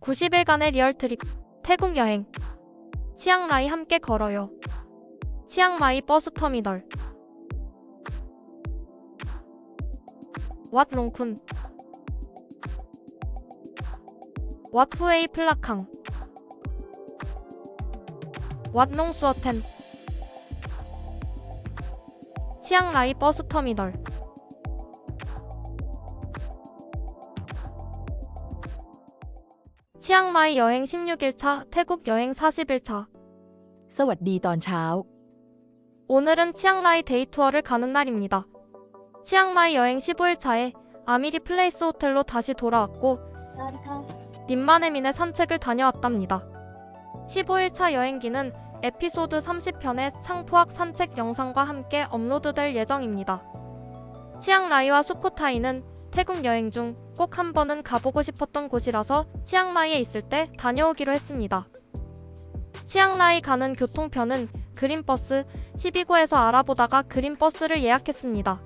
90일간의 리얼 트립, 태국 여행. 치앙라이 함께 걸어요. 치앙마이 버스터미널. 왓롱쿤, 왓후에이 플라캉, 왓롱수어텐. 치앙라이 버스터미널. 치앙마이 여행 16일차, 태국 여행 40일차. สวัสดีตอนเช้า 오늘은 치앙라이 데이 투어를 가는 날입니다. 치앙마이 여행 15일차에 아미리 플레이스 호텔로 다시 돌아왔고 님마네민의 산책을 다녀왔답니다. 15일차 여행기는 에피소드 30편의 창푸악 산책 영상과 함께 업로드될 예정입니다. 치앙라이와 수코타이는 태국 여행 중 꼭 한 번은 가보고 싶었던 곳이라서 치앙마이에 있을 때 다녀오기로 했습니다. 치앙라이 가는 교통편은 그린버스 12구에서 알아보다가 그린버스를 예약했습니다.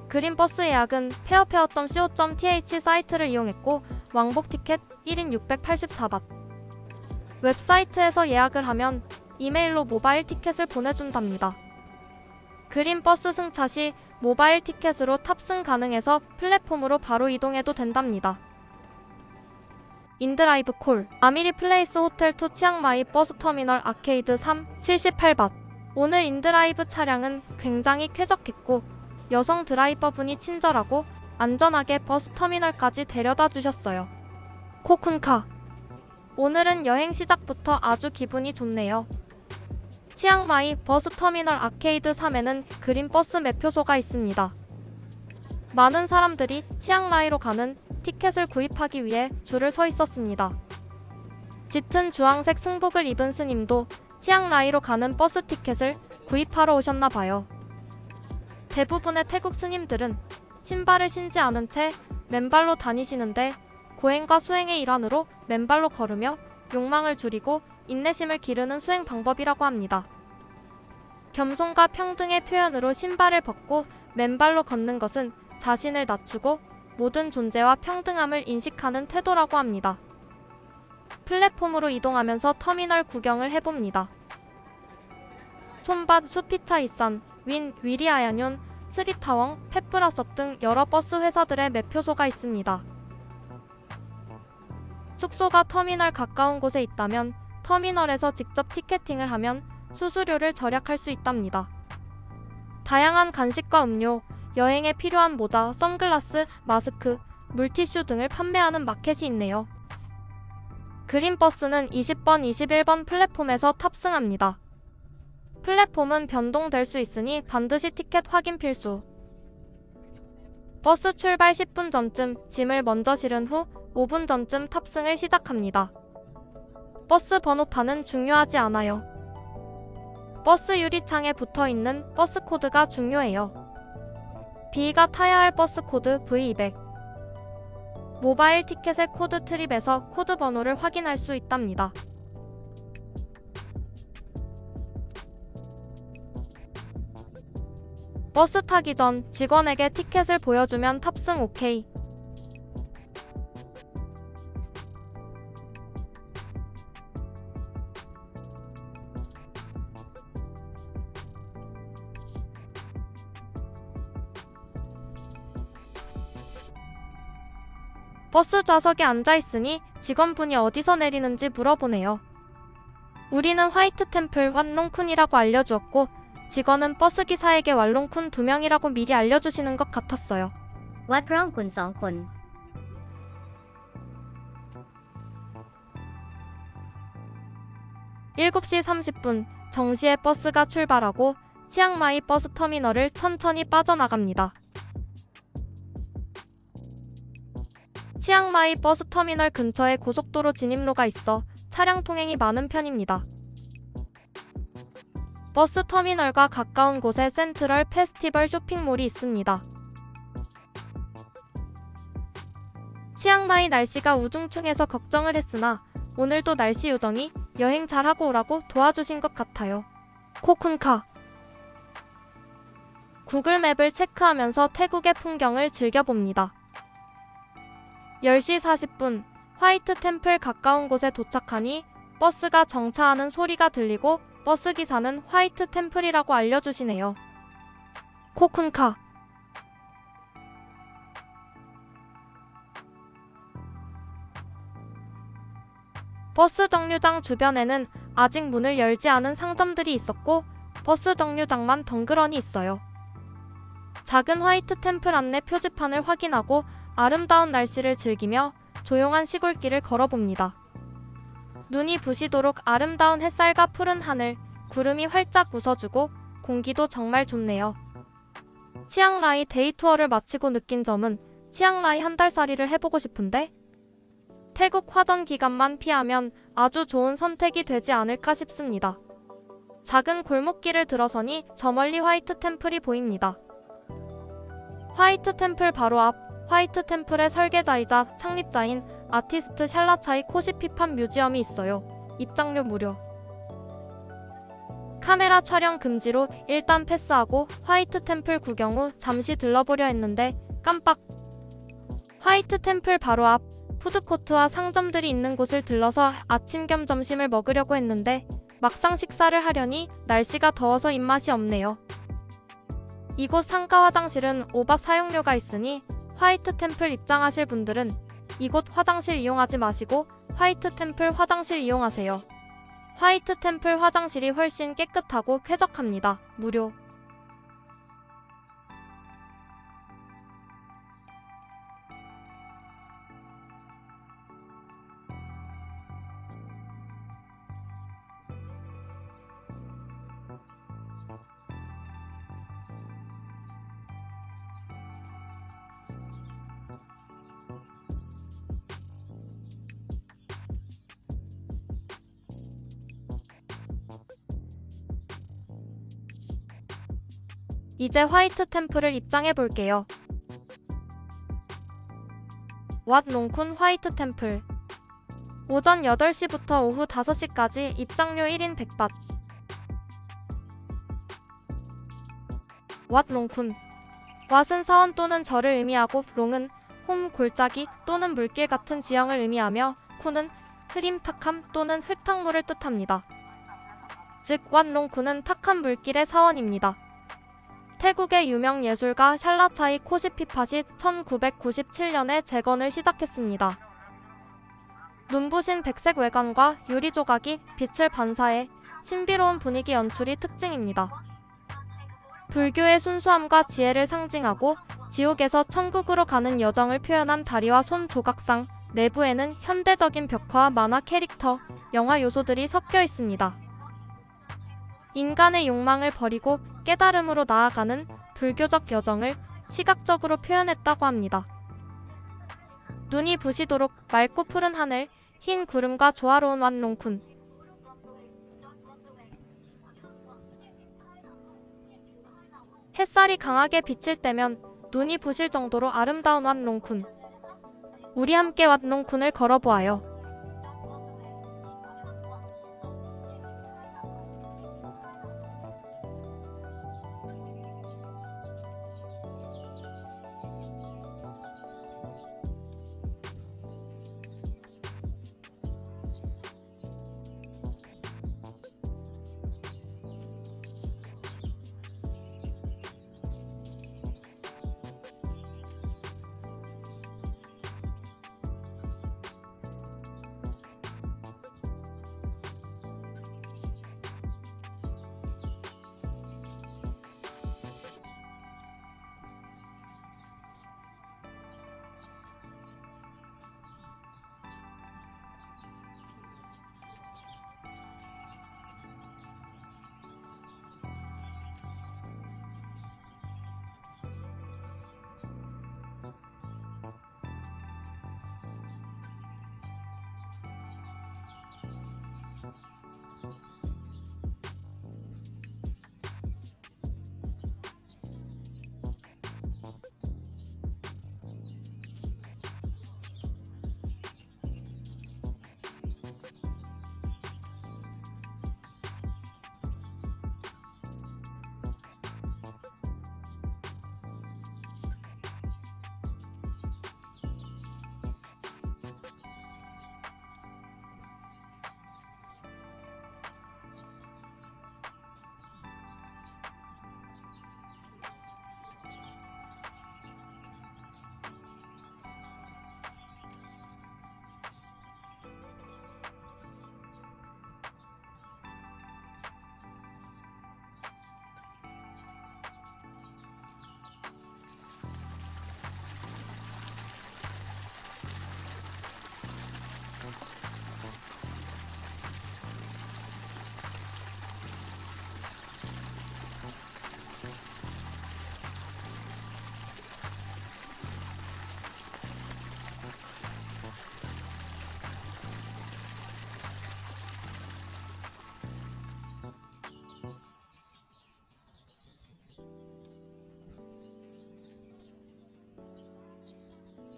그린버스 예약은 페어페어.co.th 사이트를 이용했고 왕복 티켓 1인 684밭. 웹사이트에서 예약을 하면 이메일로 모바일 티켓을 보내준답니다. 그린버스 승차 시 모바일 티켓으로 탑승 가능해서 플랫폼으로 바로 이동해도 된답니다. 인드라이브 콜, 아미리 플레이스 호텔 투 치앙마이 버스터미널 아케이드 3, 78밭. 오늘 인드라이브 차량은 굉장히 쾌적했고 여성 드라이버분이 친절하고 안전하게 버스터미널까지 데려다 주셨어요. 코쿤카. 오늘은 여행 시작부터 아주 기분이 좋네요. 치앙마이 버스터미널 아케이드 3에는 그린버스 매표소가 있습니다. 많은 사람들이 치앙라이로 가는 티켓을 구입하기 위해 줄을 서 있었습니다. 짙은 주황색 승복을 입은 스님도 치앙라이로 가는 버스 티켓을 구입하러 오셨나 봐요. 대부분의 태국 스님들은 신발을 신지 않은 채 맨발로 다니시는데 고행과 수행의 일환으로 맨발로 걸으며 욕망을 줄이고 인내심을 기르는 수행 방법이라고 합니다. 겸손과 평등의 표현으로 신발을 벗고 맨발로 걷는 것은 자신을 낮추고 모든 존재와 평등함을 인식하는 태도라고 합니다. 플랫폼으로 이동하면서 터미널 구경을 해봅니다. 촌밭, 수피차 이산, 윈, 위리아야뇽, 스리타웡, 페프라섭 등 여러 버스 회사들의 매표소가 있습니다. 숙소가 터미널 가까운 곳에 있다면 터미널에서 직접 티켓팅을 하면 수수료를 절약할 수 있답니다. 다양한 간식과 음료, 여행에 필요한 모자, 선글라스, 마스크, 물티슈 등을 판매하는 마켓이 있네요. 그린버스는 20번, 21번 플랫폼에서 탑승합니다. 플랫폼은 변동될 수 있으니 반드시 티켓 확인 필수. 버스 출발 10분 전쯤 짐을 먼저 실은 후 5분 전쯤 탑승을 시작합니다. 버스 번호판은 중요하지 않아요. 버스 유리창에 붙어있는 버스 코드가 중요해요. B가 타야 할 버스 코드 V200. 모바일 티켓의 코드 트립에서 코드 번호를 확인할 수 있답니다. 버스 타기 전 직원에게 티켓을 보여주면 탑승 OK. 버스 좌석에 앉아있으니 직원분이 어디서 내리는지 물어보네요. 우리는 화이트 템플 왓롱쿤이라고 알려주었고 직원은 버스 기사에게 왈롱쿤 2명이라고 미리 알려주시는 것 같았어요. วัดพร่องคุณ2 คน 7시 30분 정시에 버스가 출발하고 치앙마이 버스 터미널을 천천히 빠져나갑니다. 치앙마이 버스 터미널 근처에 고속도로 진입로가 있어 차량 통행이 많은 편입니다. 버스 터미널과 가까운 곳에 센트럴 페스티벌 쇼핑몰이 있습니다. 치앙마이 날씨가 우중충해서 걱정을 했으나 오늘도 날씨 요정이 여행 잘하고 오라고 도와주신 것 같아요. 코쿤카. 구글 맵을 체크하면서 태국의 풍경을 즐겨봅니다. 10시 40분 화이트 템플 가까운 곳에 도착하니 버스가 정차하는 소리가 들리고 버스 기사는 화이트 템플이라고 알려주시네요. 코쿤카. 버스 정류장 주변에는 아직 문을 열지 않은 상점들이 있었고 버스 정류장만 덩그러니 있어요. 작은 화이트 템플 안내 표지판을 확인하고 아름다운 날씨를 즐기며 조용한 시골길을 걸어봅니다. 눈이 부시도록 아름다운 햇살과 푸른 하늘, 구름이 활짝 웃어주고 공기도 정말 좋네요. 치앙라이 데이 투어를 마치고 느낀 점은 치앙라이 한 달 살이를 해보고 싶은데 태국 화정 기간만 피하면 아주 좋은 선택이 되지 않을까 싶습니다. 작은 골목길을 들어서니 저 멀리 화이트 템플이 보입니다. 화이트 템플 바로 앞, 화이트 템플의 설계자이자 창립자인 아티스트 샬라차이 코시피판 뮤지엄이 있어요. 입장료 무료. 카메라 촬영 금지로 일단 패스하고 화이트 템플 구경 후 잠시 들러보려 했는데 깜빡. 화이트 템플 바로 앞, 푸드코트와 상점들이 있는 곳을 들러서 아침 겸 점심을 먹으려고 했는데 막상 식사를 하려니 날씨가 더워서 입맛이 없네요. 이곳 상가 화장실은 오바 사용료가 있으니 화이트 템플 입장하실 분들은 이곳 화장실 이용하지 마시고 화이트 템플 화장실 이용하세요. 화이트 템플 화장실이 훨씬 깨끗하고 쾌적합니다. 무료. 이제 화이트 템플을 입장해 볼게요. 왓 롱쿤 화이트 템플. 오전 8시부터 오후 5시까지 입장료 1인 100밭. 왓 롱쿤. 왓은 사원 또는 절을 의미하고 롱은 홈, 골짜기 또는 물길 같은 지형을 의미하며 쿤은 흐림, 탁함 또는 흙탕물을 뜻합니다. 즉, 왓 롱쿤은 탁한 물길의 사원입니다. 태국의 유명 예술가 샬라차이 코시피팟이 1997년에 재건을 시작했습니다. 눈부신 백색 외관과 유리 조각이 빛을 반사해 신비로운 분위기 연출이 특징입니다. 불교의 순수함과 지혜를 상징하고 지옥에서 천국으로 가는 여정을 표현한 다리와 손 조각상, 내부에는 현대적인 벽화와 만화 캐릭터, 영화 요소들이 섞여 있습니다. 인간의 욕망을 버리고 깨달음으로 나아가는 불교적 여정을 시각적으로 표현했다고 합니다. 눈이 부시도록 맑고 푸른 하늘, 흰 구름과 조화로운 왓 롱쿤. 햇살이 강하게 비칠 때면 눈이 부실 정도로 아름다운 왓 롱쿤. 우리 함께 왓 롱쿤을 걸어보아요.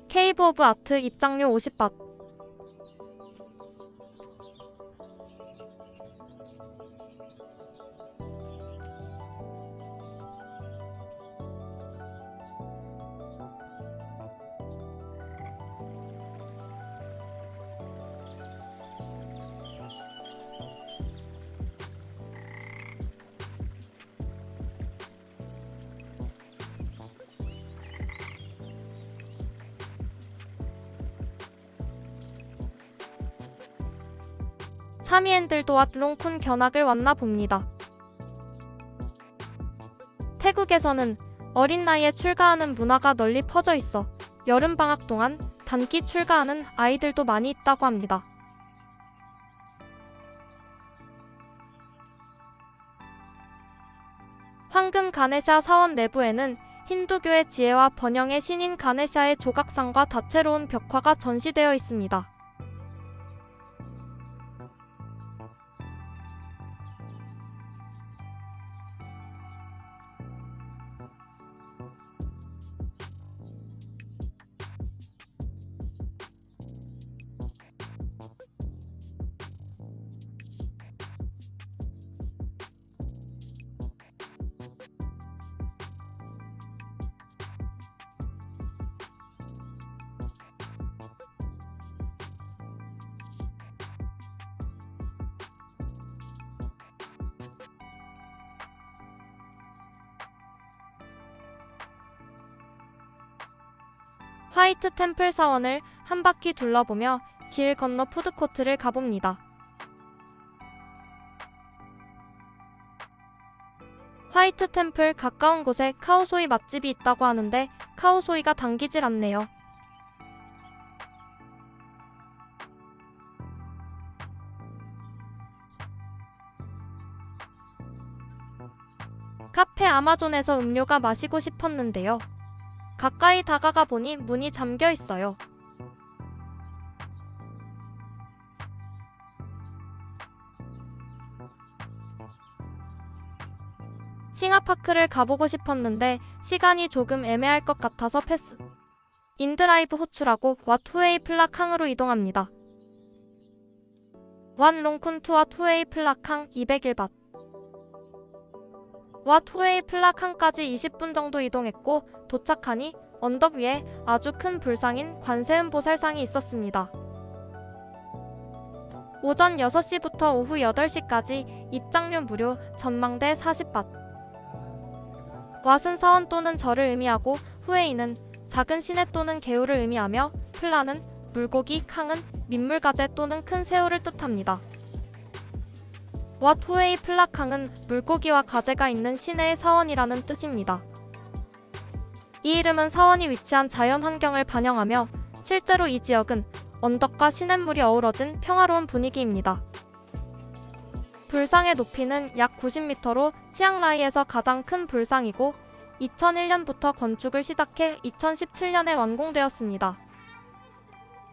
케이브 오브 아트 입장료 50밭. 사미엔들도와 롱쿤 견학을 왔나 봅니다. 태국에서는 어린 나이에 출가하는 문화가 널리 퍼져 있어 여름방학 동안 단기 출가하는 아이들도 많이 있다고 합니다. 황금 가네샤 사원 내부에는 힌두교의 지혜와 번영의 신인 가네샤의 조각상과 다채로운 벽화가 전시되어 있습니다. 화이트 템플 사원을 한 바퀴 둘러보며 길 건너 푸드코트를 가봅니다. 화이트 템플 가까운 곳에 카오소이 맛집이 있다고 하는데 카오소이가 당기질 않네요. 카페 아마존에서 음료가 마시고 싶었는데요. 가까이 다가가 보니 문이 잠겨 있어요. 싱하파크를 가보고 싶었는데 시간이 조금 애매할 것 같아서 패스. 인드라이브 호출하고 왓후웨이 플라캉으로 이동합니다. 왓 롱쿤 투 왓후웨이 플라캉 201밭. 왓후웨이 플라캉까지 20분 정도 이동했고 도착하니 언덕 위에 아주 큰 불상인 관세음보살상이 있었습니다. 오전 6시부터 오후 8시까지 입장료 무료, 전망대 40밭. 왓은 사원 또는 절을 의미하고 후웨이는 작은 시내 또는 개울을 의미하며 플라는 물고기, 캉은 민물가재 또는 큰 새우를 뜻합니다. 왓후웨이 플라캉은 물고기와 가재가 있는 시내의 사원이라는 뜻입니다. 이 이름은 사원이 위치한 자연 환경을 반영하며 실제로 이 지역은 언덕과 시냇물이 어우러진 평화로운 분위기입니다. 불상의 높이는 약 90m로 치앙라이에서 가장 큰 불상이고 2001년부터 건축을 시작해 2017년에 완공되었습니다.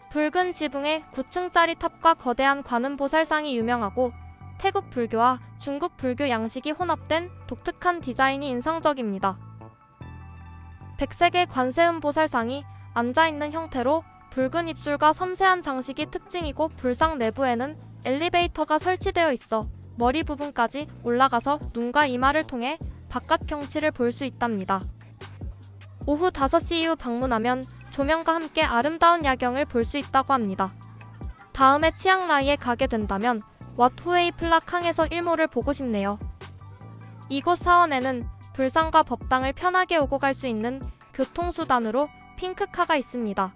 붉은 지붕에 9층짜리 탑과 거대한 관음보살상이 유명하고 태국 불교와 중국 불교 양식이 혼합된 독특한 디자인이 인상적입니다. 백색의 관세음보살상이 앉아있는 형태로 붉은 입술과 섬세한 장식이 특징이고 불상 내부에는 엘리베이터가 설치되어 있어 머리 부분까지 올라가서 눈과 이마를 통해 바깥 경치를 볼 수 있답니다. 오후 5시 이후 방문하면 조명과 함께 아름다운 야경을 볼 수 있다고 합니다. 다음에 치앙라이에 가게 된다면 왓후웨이 플라캉에서 일몰을 보고 싶네요. 이곳 사원에는 불상과 법당을 편하게 오고 갈 수 있는 교통수단으로 핑크카가 있습니다.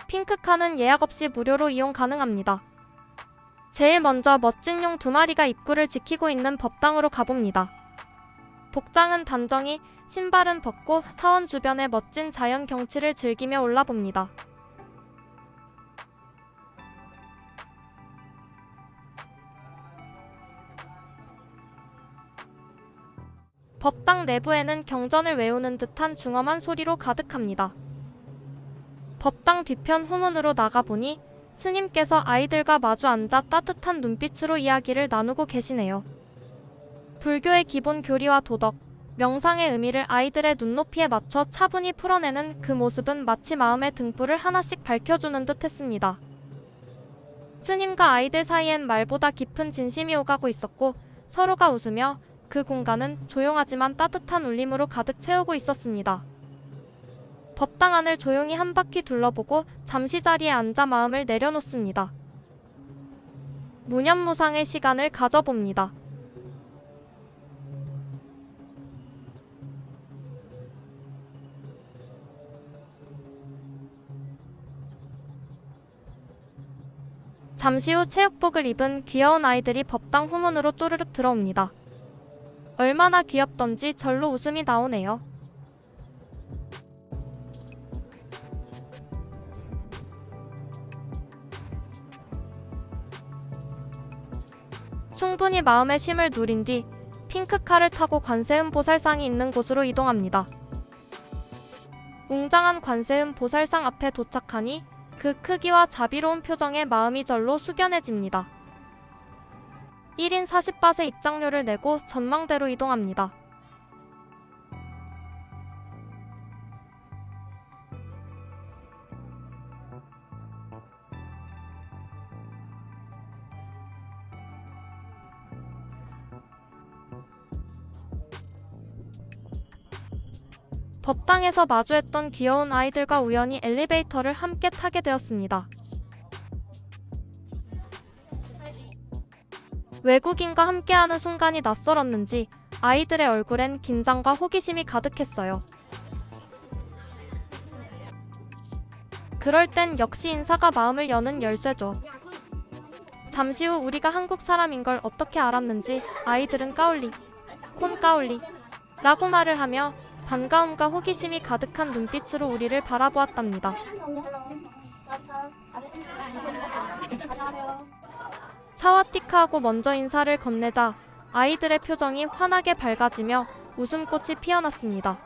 핑크카는 예약 없이 무료로 이용 가능합니다. 제일 먼저 멋진 용 2마리가 입구를 지키고 있는 법당으로 가봅니다. 복장은 단정히, 신발은 벗고 사원 주변의 멋진 자연 경치를 즐기며 올라봅니다. 법당 내부에는 경전을 외우는 듯한 중엄한 소리로 가득합니다. 법당 뒤편 후문으로 나가보니 스님께서 아이들과 마주 앉아 따뜻한 눈빛으로 이야기를 나누고 계시네요. 불교의 기본 교리와 도덕, 명상의 의미를 아이들의 눈높이에 맞춰 차분히 풀어내는 그 모습은 마치 마음의 등불을 하나씩 밝혀주는 듯 했습니다. 스님과 아이들 사이엔 말보다 깊은 진심이 오가고 있었고 서로가 웃으며 그 공간은 조용하지만 따뜻한 울림으로 가득 채우고 있었습니다. 법당 안을 조용히 한 바퀴 둘러보고 잠시 자리에 앉아 마음을 내려놓습니다. 무념무상의 시간을 가져봅니다. 잠시 후 체육복을 입은 귀여운 아이들이 법당 후문으로 쪼르륵 들어옵니다. 얼마나 귀엽던지 절로 웃음이 나오네요. 충분히 마음의 쉼을 누린 뒤 핑크카를 타고 관세음 보살상이 있는 곳으로 이동합니다. 웅장한 관세음 보살상 앞에 도착하니 그 크기와 자비로운 표정에 마음이 절로 숙연해집니다. 1인 40밭의 입장료를 내고 전망대로 이동합니다. 법당에서 마주했던 귀여운 아이들과 우연히 엘리베이터를 함께 타게 되었습니다. 외국인과 함께하는 순간이 낯설었는지 아이들의 얼굴엔 긴장과 호기심이 가득했어요. 그럴 땐 역시 인사가 마음을 여는 열쇠죠. 잠시 후 우리가 한국 사람인 걸 어떻게 알았는지 아이들은 까올리, 콘 까올리 라고 말을 하며 반가움과 호기심이 가득한 눈빛으로 우리를 바라보았답니다. 사와티카하고 먼저 인사를 건네자 아이들의 표정이 환하게 밝아지며 웃음꽃이 피어났습니다.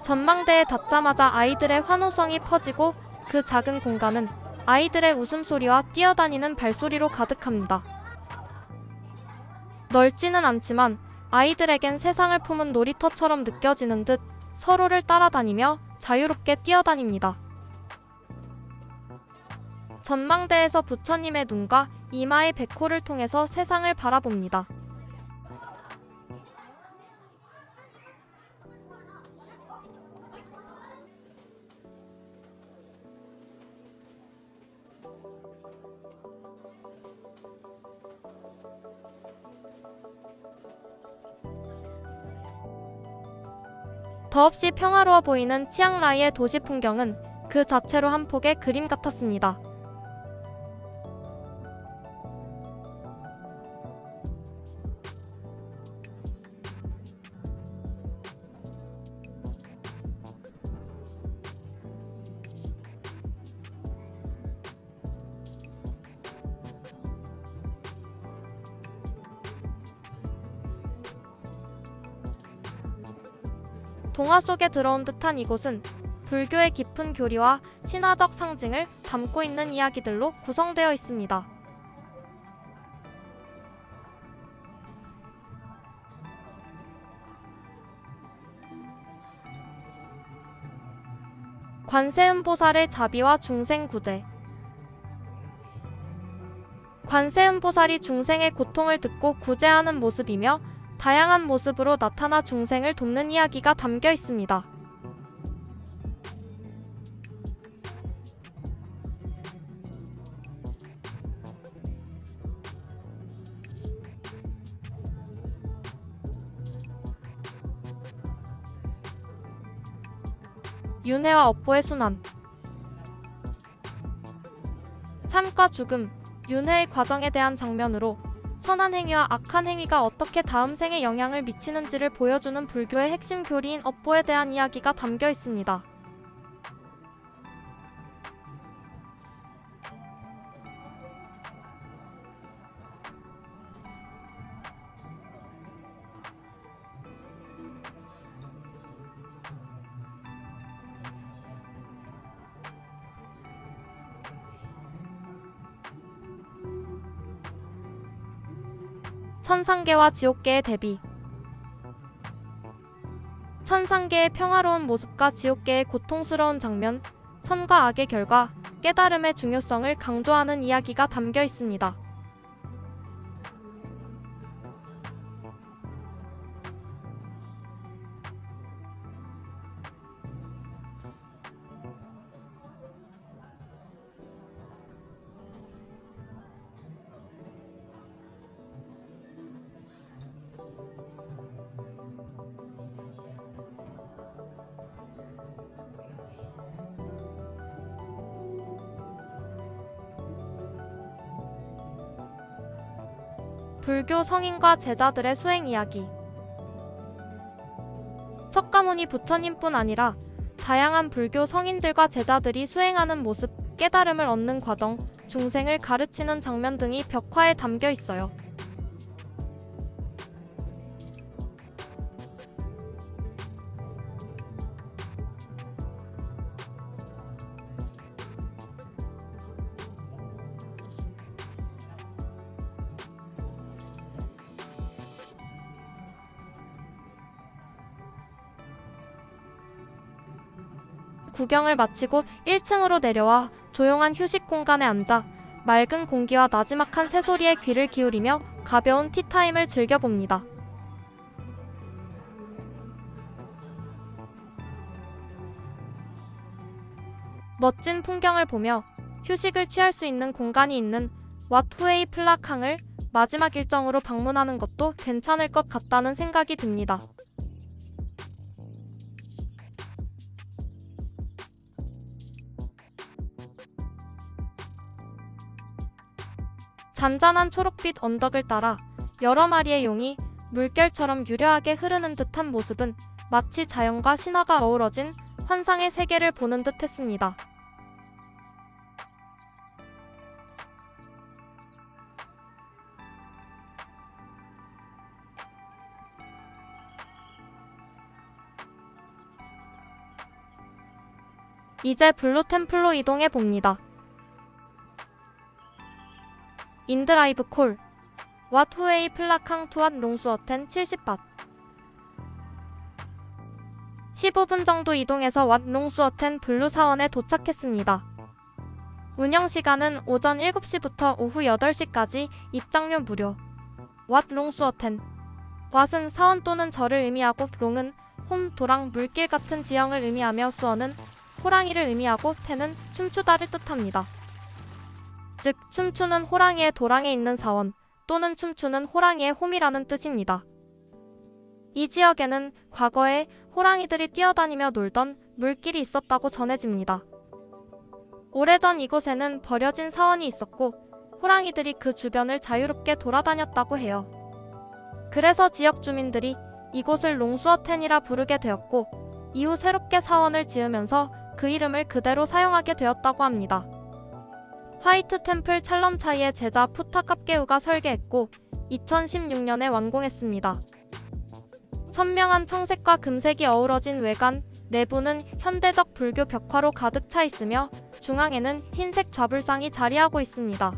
전망대에 닿자마자 아이들의 환호성이 퍼지고 그 작은 공간은 아이들의 웃음소리와 뛰어다니는 발소리로 가득합니다. 넓지는 않지만 아이들에겐 세상을 품은 놀이터처럼 느껴지는 듯 서로를 따라다니며 자유롭게 뛰어다닙니다. 전망대에서 부처님의 눈과 이마의 백호를 통해서 세상을 바라봅니다. 더없이 평화로워 보이는 치앙라이의 도시 풍경은 그 자체로 한 폭의 그림 같았습니다. 동화 속에 들어온 듯한 이곳은 불교의 깊은 교리와 신화적 상징을 담고 있는 이야기들로 구성되어 있습니다. 관세음보살의 자비와 중생구제. 관세음보살이 중생의 고통을 듣고 구제하는 모습이며 다양한 모습으로 나타나 중생을 돕는 이야기가 담겨 있습니다. 윤회와 업보의 순환. 삶과 죽음, 윤회의 과정에 대한 장면으로 선한 행위와 악한 행위가 어떻게 다음 생에 영향을 미치는지를 보여주는 불교의 핵심 교리인 업보에 대한 이야기가 담겨 있습니다. 천상계와 지옥계의 대비. 천상계의 평화로운 모습과 지옥계의 고통스러운 장면, 선과 악의 결과, 깨달음의 중요성을 강조하는 이야기가 담겨 있습니다. 불교 성인과 제자들의 수행 이야기. 석가모니 부처님뿐 아니라 다양한 불교 성인들과 제자들이 수행하는 모습, 깨달음을 얻는 과정, 중생을 가르치는 장면 등이 벽화에 담겨 있어요. 구경을 마치고 1층으로 내려와 조용한 휴식 공간에 앉아 맑은 공기와 나지막한 새소리에 귀를 기울이며 가벼운 티타임을 즐겨봅니다. 멋진 풍경을 보며 휴식을 취할 수 있는 공간이 있는 왓후웨이 플라캉을 마지막 일정으로 방문하는 것도 괜찮을 것 같다는 생각이 듭니다. 잔잔한 초록빛 언덕을 따라 여러 마리의 용이 물결처럼 유려하게 흐르는 듯한 모습은 마치 자연과 신화가 어우러진 환상의 세계를 보는 듯 했습니다. 이제 블루 템플로 이동해 봅니다. 인드라이브 콜 왓후웨이 플라캉 투앗 롱수어텐 70밭 15분 정도 이동해서 왓 롱수어텐 블루 사원에 도착했습니다. 운영시간은 오전 7시부터 오후 8시까지, 입장료 무료. 왓 롱수어텐 왓은 사원 또는 절을 의미하고 롱은 홈, 도랑, 물길 같은 지형을 의미하며 수어는 호랑이를 의미하고 텐은 춤추다를 뜻합니다. 즉, 춤추는 호랑이의 도랑에 있는 사원 또는 춤추는 호랑이의 홈이라는 뜻입니다. 이 지역에는 과거에 호랑이들이 뛰어다니며 놀던 물길이 있었다고 전해집니다. 오래전 이곳에는 버려진 사원이 있었고 호랑이들이 그 주변을 자유롭게 돌아다녔다고 해요. 그래서 지역 주민들이 이곳을 롱수어텐이라 부르게 되었고 이후 새롭게 사원을 지으면서 그 이름을 그대로 사용하게 되었다고 합니다. 화이트 템플 찰럼차이의 제자 푸타캅게우가 설계했고 2016년에 완공했습니다. 선명한 청색과 금색이 어우러진 외관, 내부는 현대적 불교 벽화로 가득 차 있으며 중앙에는 흰색 좌불상이 자리하고 있습니다.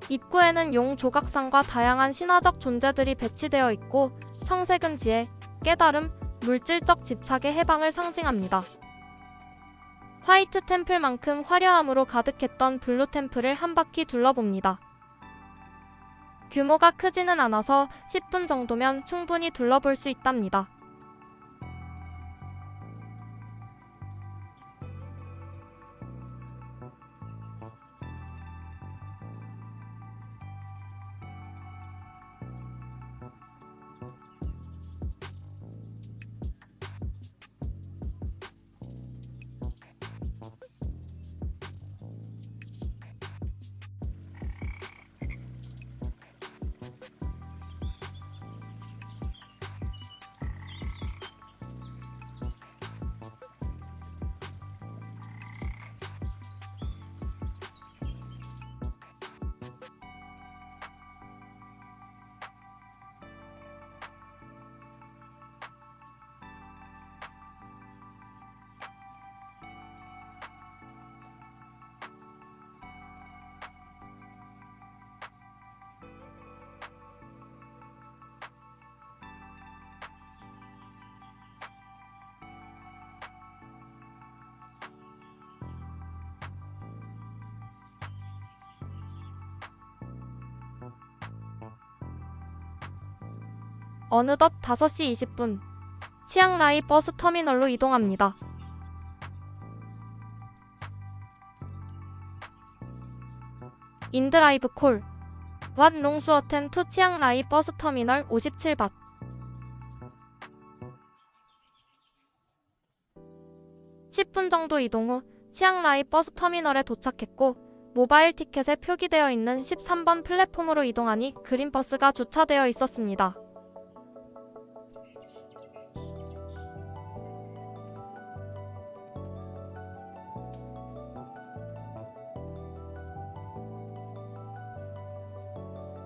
입구에는 용 조각상과 다양한 신화적 존재들이 배치되어 있고 청색은 지혜, 깨달음, 물질적 집착의 해방을 상징합니다. 화이트 템플만큼 화려함으로 가득했던 블루 템플을 한 바퀴 둘러봅니다. 규모가 크지는 않아서 10분 정도면 충분히 둘러볼 수 있답니다. 어느덧 5시 20분. 치앙라이 버스 터미널로 이동합니다. 인드라이브 콜. 왓 롱수어텐 투 치앙라이 버스 터미널 57밭. 10분 정도 이동 후 치앙라이 버스 터미널에 도착했고 모바일 티켓에 표기되어 있는 13번 플랫폼으로 이동하니 그린버스가 주차되어 있었습니다.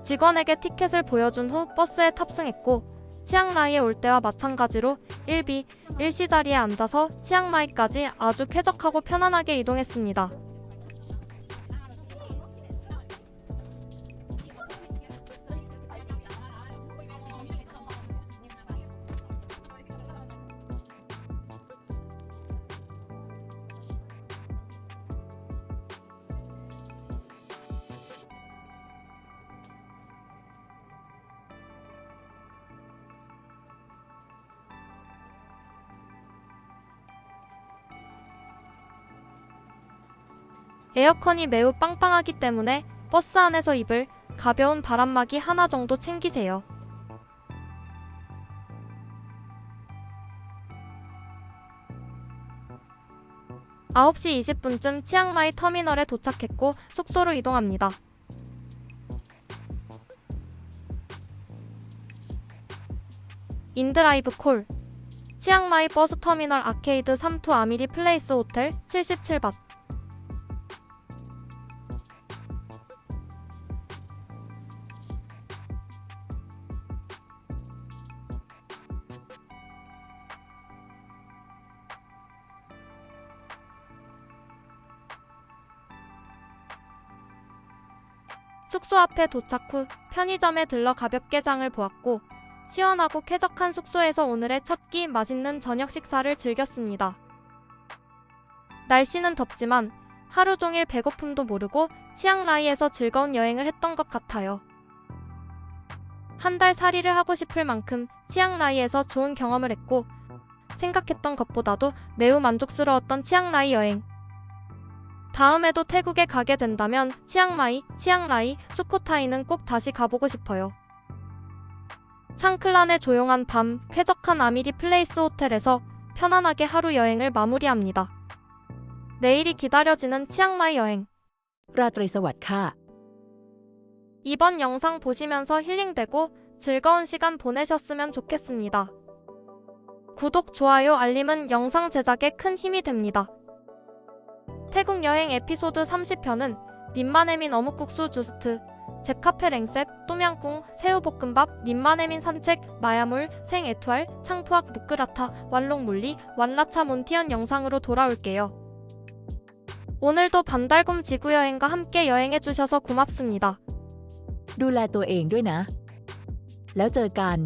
직원에게 티켓을 보여준 후 버스에 탑승했고 치앙라이에 올 때와 마찬가지로 1B, 1C 자리에 앉아서 치앙마이까지 아주 쾌적하고 편안하게 이동했습니다. 에어컨이 매우 빵빵하기 때문에 버스 안에서 입을 가벼운 바람막이 하나 정도 챙기세요. (9시 20분쯤) 치앙마이 터미널에 도착했고 숙소로 이동합니다. 인드라이브 콜. 치앙마이 버스 터미널 아케이드 3투 아미리 플레이스 호텔 77밭. 숙소 앞에 도착 후 편의점에 들러 가볍게 장을 보았고 시원하고 쾌적한 숙소에서 오늘의 첫 끼 맛있는 저녁 식사를 즐겼습니다. 날씨는 덥지만 하루 종일 배고픔도 모르고 치앙라이에서 즐거운 여행을 했던 것 같아요. 한 달 살이를 하고 싶을 만큼 치앙라이에서 좋은 경험을 했고 생각했던 것보다도 매우 만족스러웠던 치앙라이 여행. 다음에도 태국에 가게 된다면 치앙라이, 수코타이는 꼭 다시 가보고 싶어요. 창클란의 조용한 밤, 쾌적한 아미리 플레이스 호텔에서 편안하게 하루 여행을 마무리합니다. 내일이 기다려지는 치앙마이 여행. ราตรีสวัสดิ์ค่ะ 이번 영상 보시면서 힐링되고 즐거운 시간 보내셨으면 좋겠습니다. 구독, 좋아요, 알림은 영상 제작에 큰 힘이 됩니다. 태국 여행 에피소드 30편은 님마네민 어묵국수 주스트, 잽카페 랭셉, 똠양꿍, 새우볶음밥, 님마네민 산책, 마야물, 생에투알, 창푸악 무크라타, 완롱몰리, 완라차 몬티언 영상으로 돌아올게요. 오늘도 반달곰 지구여행과 함께 여행해주셔서 고맙습니다. ดูแลตัวเองด้วยนะ แล้วเจอกัน